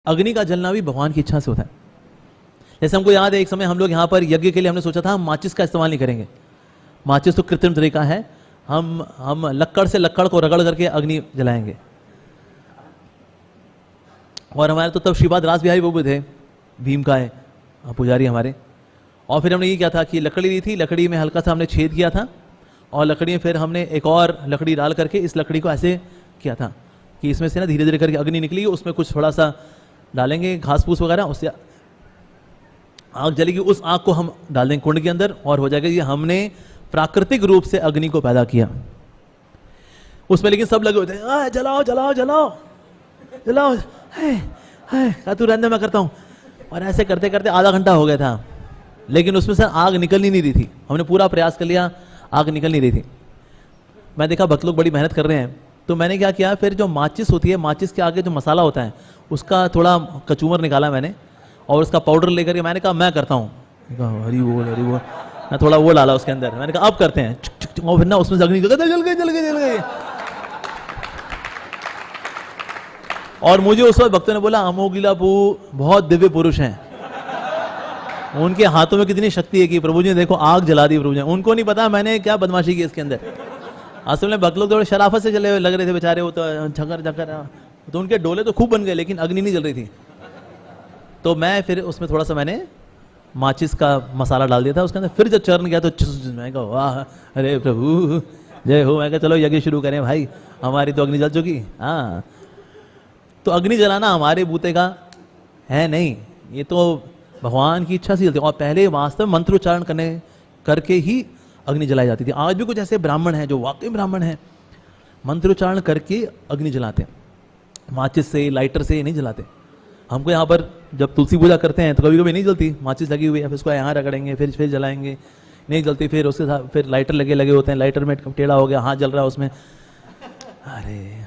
अग्नि का जलना भी भगवान की इच्छा से होता है। जैसे हमको याद है एक समय हम लोग यहाँ पर यज्ञ के लिए हमने सोचा था हम माचिस का इस्तेमाल नहीं करेंगे। माचिस तो कृत्रिम तरीका है, हम लक्कड़ से लक्कड़ को रगड़ करके अग्नि जलाएंगे। और हमारे तो तब श्रीपाद रास बिहारी वो भी थे, भीम का है पुजारी हमारे। और फिर हमने ये किया था कि लकड़ी ली थी, लकड़ी में हल्का सा हमने छेद किया था और लकड़ी में फिर हमने एक और लकड़ी डाल करके इस लकड़ी को ऐसे किया था कि इसमें से ना धीरे धीरे करके अग्नि निकली, उसमें कुछ थोड़ा सा डालेंगे घास फूस वगैरह, उससे आग जलेगी। उस आग को हम डाल देंगे कुंड के अंदर और हो जाएगा ये हमने प्राकृतिक रूप से अग्नि को पैदा किया उसमें। लेकिन सब लगे होते हैं जलाओ जलाओ जलाओ जलाओ, है तू रहने मैं करता हूँ। और ऐसे करते करते आधा घंटा हो गया था, लेकिन उसमें से आग निकल ही नहीं रही थी। हमने पूरा प्रयास कर लिया, आग निकल नहीं रही थी। मैं देखा भक्त लोग बड़ी मेहनत कर रहे हैं, तो मैंने क्या किया, फिर जो माचिस होती है, माचिस के आगे जो मसाला होता है उसका थोड़ा कचूमर निकाला मैंने और उसका पाउडर लेकर के मैंने कहा मैं करता हूँ। हरी बोल हरी बोल, मैं थोड़ा वो डाला उसके अंदर, मैंने कहा अब करते हैं। और फिर ना उसमें से अग्नि जल गई जल गई जल गई। और मुझे उस वक्त भक्तों ने बोला अमोगिला बहुत दिव्य पुरुष हैं, उनके हाथों में कितनी शक्ति है कि प्रभु जी ने देखो आग जला दी प्रभु जी। उनको नहीं पता मैंने क्या बदमाशी की इसके अंदर। असल में भक्त लोग थोड़े शराफत से चले लग रहे थे बेचारे, वो तो झकर झकर, तो उनके डोले तो खूब बन गए लेकिन अग्नि नहीं जल रही थी। तो मैं फिर उसमें थोड़ा सा मैंने माचिस का मसाला डाल दिया था उसके अंदर। फिर जब चरण गया तो मैं कहा वाह अरे प्रभु जय हो। मैं कहा चलो यज्ञ शुरू करें भाई, हमारी तो अग्नि जल चुकी। हाँ, तो अग्नि जलाना हमारे बूते का है नहीं, ये तो भगवान की इच्छा से जलती है। और पहले वास्तव में मंत्रोच्चारण करके ही अग्नि जलाई जाती थी। आज भी कुछ ऐसे ब्राह्मण हैं जो वाकई ब्राह्मण हैं, मंत्रोच्चारण करके अग्नि जलाते हैं, माचिस से लाइटर से नहीं जलाते। हमको यहाँ पर जब तुलसी पूजा करते हैं तो कभी कभी नहीं जलती, माचिस लगी हुई है, फिर उसको यहाँ रगड़ेंगे, फिर जलाएंगे, नहीं जलती। फिर उसके साथ फिर लाइटर लगे होते हैं, लाइटर में टेढ़ा हो गया, हाथ जल रहा है उसमें। अरे